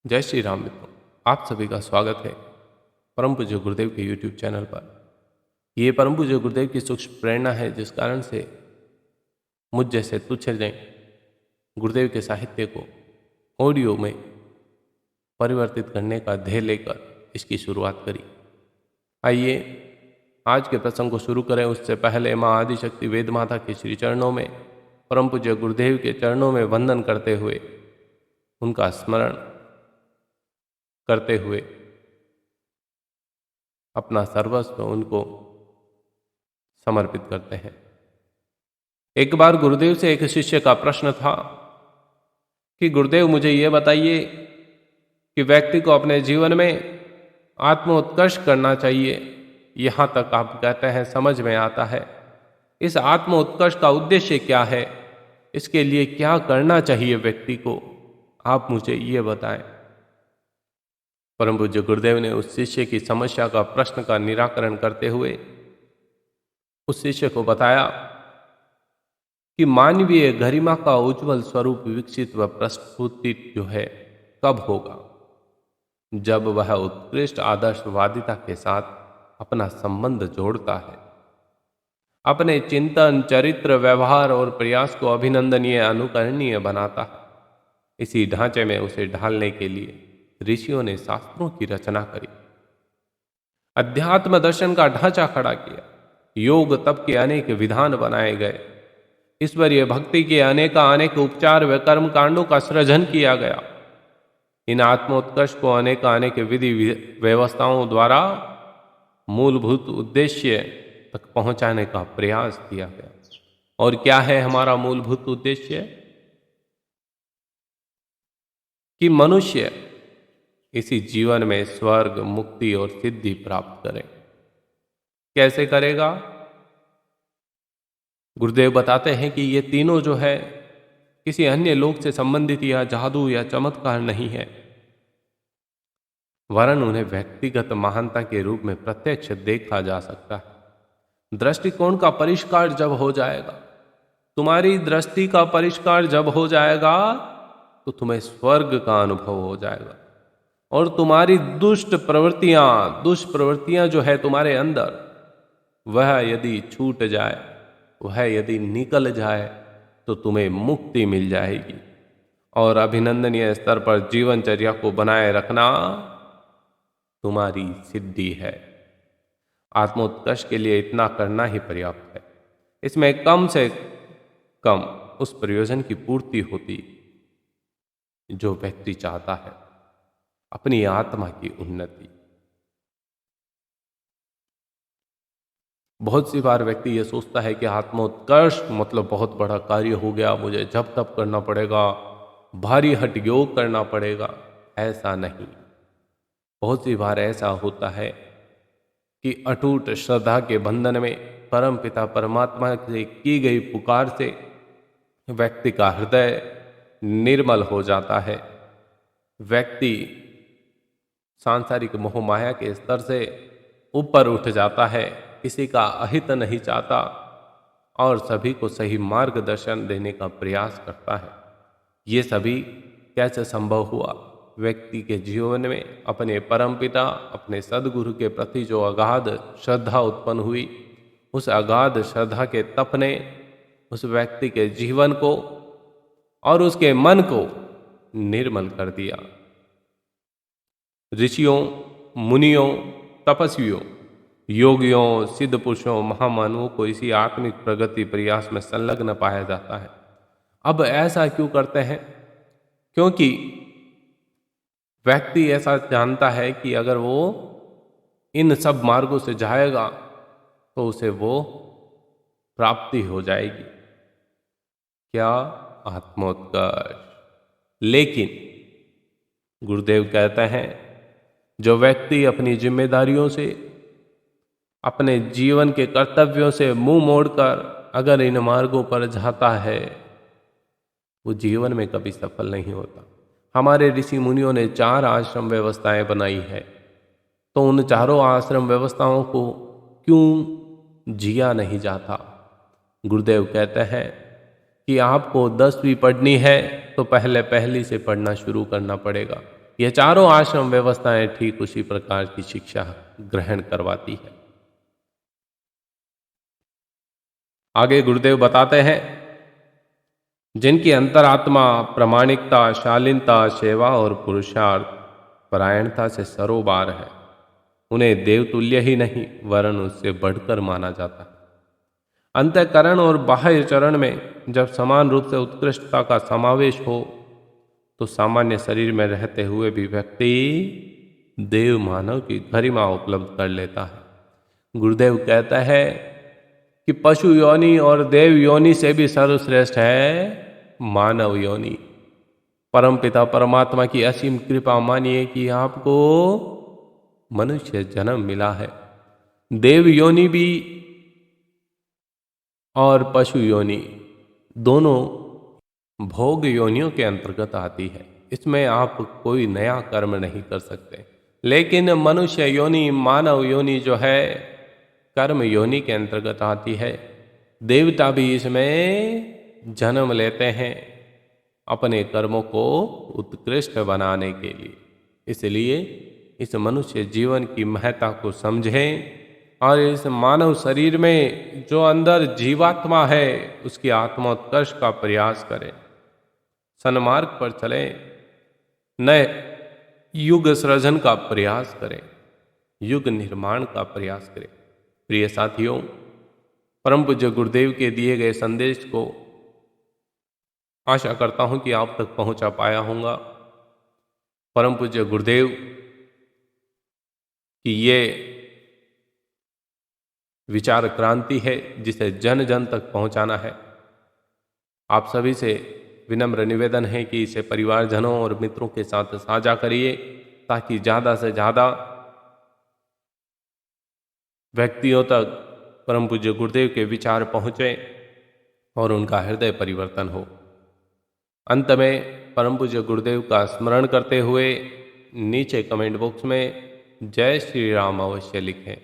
जय श्री राम मित्रों, आप सभी का स्वागत है परम पूज्य गुरुदेव के YouTube चैनल पर। ये परम पूज्य गुरुदेव की सूक्ष्म प्रेरणा है जिस कारण से मुझ जैसे तुच्छ ने गुरुदेव के साहित्य को ऑडियो में परिवर्तित करने का ध्येय लेकर इसकी शुरुआत करी। आइए आज के प्रसंग को शुरू करें। उससे पहले माँ आदिशक्ति वेद माता के श्री चरणों में, परम पूज्य गुरुदेव के चरणों में वंदन करते हुए, उनका स्मरण करते हुए अपना सर्वस्व उनको समर्पित करते हैं। एक बार गुरुदेव से एक शिष्य का प्रश्न था कि गुरुदेव मुझे ये बताइए कि व्यक्ति को अपने जीवन में आत्मोत्कर्ष करना चाहिए। यहाँ तक आप कहते हैं समझ में आता है। इस आत्मोत्कर्ष का उद्देश्य क्या है? इसके लिए क्या करना चाहिए व्यक्ति को? आप मुझे ये बताएं। परम पूज्य गुरुदेव ने उस शिष्य की समस्या का प्रश्न का निराकरण करते हुए उस शिष्य को बताया कि मानवीय गरिमा का उज्जवल स्वरूप विकसित व प्रस्फुटित जो है कब होगा? जब वह उत्कृष्ट आदर्शवादिता के साथ अपना संबंध जोड़ता है, अपने चिंतन, चरित्र, व्यवहार और प्रयास को अभिनंदनीय, अनुकरणीय बनाता है। इसी ढांचे में उसे ढालने के लिए ऋषियों ने शास्त्रों की रचना करी, अध्यात्म दर्शन का ढांचा खड़ा किया, योग तप के अनेक विधान बनाए गए, ईश्वरीय भक्ति के अनेक उपचार व कर्म कांडों का सृजन किया गया। इन आत्मोत्कर्ष को अनेक विधि व्यवस्थाओं द्वारा मूलभूत उद्देश्य तक पहुंचाने का प्रयास किया गया। और क्या है हमारा मूलभूत उद्देश्य? कि मनुष्य इसी जीवन में स्वर्ग, मुक्ति और सिद्धि प्राप्त करे। कैसे करेगा? गुरुदेव बताते हैं कि ये तीनों जो है किसी अन्य लोक से संबंधित या जादू या चमत्कार नहीं है, वरन उन्हें व्यक्तिगत महानता के रूप में प्रत्यक्ष देखा जा सकता है। दृष्टिकोण का परिष्कार जब हो जाएगा, तुम्हारी दृष्टि का परिष्कार जब हो जाएगा, तो तुम्हें स्वर्ग का अनुभव हो जाएगा। और तुम्हारी दुष्प्रवृत्तियां जो है तुम्हारे अंदर, वह यदि छूट जाए, वह यदि निकल जाए, तो तुम्हें मुक्ति मिल जाएगी। और अभिनंदनीय स्तर पर जीवनचर्या को बनाए रखना तुम्हारी सिद्धि है। आत्मोत्कर्ष के लिए इतना करना ही पर्याप्त है। इसमें कम से कम उस प्रयोजन की पूर्ति होती जो व्यक्ति चाहता है, अपनी आत्मा की उन्नति। बहुत सी बार व्यक्ति ये सोचता है कि आत्मोत्कर्ष मतलब बहुत बड़ा कार्य हो गया, मुझे जप तप करना पड़ेगा, भारी हठ योग करना पड़ेगा। ऐसा नहीं। बहुत सी बार ऐसा होता है कि अटूट श्रद्धा के बंधन में परम पिता परमात्मा से की गई पुकार से व्यक्ति का हृदय निर्मल हो जाता है। व्यक्ति सांसारिक मोह माया के स्तर से ऊपर उठ जाता है, किसी का अहित नहीं चाहता और सभी को सही मार्गदर्शन देने का प्रयास करता है। ये सभी कैसे संभव हुआ? व्यक्ति के जीवन में अपने परमपिता, अपने सदगुरु के प्रति जो अगाध श्रद्धा उत्पन्न हुई, उस अगाध श्रद्धा के तप ने उस व्यक्ति के जीवन को और उसके मन को निर्मल कर दिया। ऋषियों, मुनियों, तपस्वियों, योगियों, सिद्ध पुरुषों, महामानवों को इसी आत्मिक प्रगति प्रयास में संलग्न पाया जाता है। अब ऐसा क्यों करते हैं? क्योंकि व्यक्ति ऐसा जानता है कि अगर वो इन सब मार्गों से जाएगा तो उसे वो प्राप्ति हो जाएगी। क्या? आत्मोत्कर्ष। लेकिन गुरुदेव कहते हैं, जो व्यक्ति अपनी जिम्मेदारियों से, अपने जीवन के कर्तव्यों से मुंह मोड़कर अगर इन मार्गों पर जाता है, वो जीवन में कभी सफल नहीं होता। हमारे ऋषि मुनियों ने 4 आश्रम व्यवस्थाएं बनाई है, तो उन चारों आश्रम व्यवस्थाओं को क्यों जिया नहीं जाता? गुरुदेव कहते हैं कि आपको 10वीं पढ़नी है तो पहले पहली से पढ़ना शुरू करना पड़ेगा। यह चारों आश्रम व्यवस्थाएं ठीक उसी प्रकार की शिक्षा ग्रहण करवाती है। आगे गुरुदेव बताते हैं, जिनकी अंतरात्मा प्रामाणिकता, शालीनता, सेवा और पुरुषार्थ परायणता से सरोबार है, उन्हें देवतुल्य ही नहीं वरन उससे बढ़कर माना जाता है। अंतःकरण और बाह्य चरण में जब समान रूप से उत्कृष्टता का समावेश हो तो सामान्य शरीर में रहते हुए भी व्यक्ति देव मानव की गरिमा उपलब्ध कर लेता है। गुरुदेव कहता है कि पशु योनि और देव योनि से भी सर्वश्रेष्ठ है मानव योनि। परमपिता परमात्मा की असीम कृपा मानिए कि आपको मनुष्य जन्म मिला है। देव योनि भी और पशु योनि दोनों भोग योनियों के अंतर्गत आती है। इसमें आप कोई नया कर्म नहीं कर सकते। लेकिन मनुष्य योनि, मानव योनि जो है कर्म योनि के अंतर्गत आती है। देवता भी इसमें जन्म लेते हैं अपने कर्मों को उत्कृष्ट बनाने के लिए। इसलिए इस मनुष्य जीवन की महत्ता को समझें और इस मानव शरीर में जो अंदर जीवात्मा है उसकी आत्मोत्कर्ष का प्रयास करें, सन्मार्ग पर चलें, नए युग सृजन का प्रयास करें, युग निर्माण का प्रयास करें। प्रिय साथियों, परम पूज्य गुरुदेव के दिए गए संदेश को आशा करता हूं कि आप तक पहुंचा पाया होगा। परम पूज्य गुरुदेव की ये विचार क्रांति है जिसे जन जन तक पहुंचाना है। आप सभी से विनम्र निवेदन है कि इसे परिवारजनों और मित्रों के साथ साझा करिए ताकि ज़्यादा से ज़्यादा व्यक्तियों तक परम पूज्य गुरुदेव के विचार पहुँचे और उनका हृदय परिवर्तन हो। अंत में परम पूज्य गुरुदेव का स्मरण करते हुए नीचे कमेंट बॉक्स में जय श्री राम अवश्य लिखें।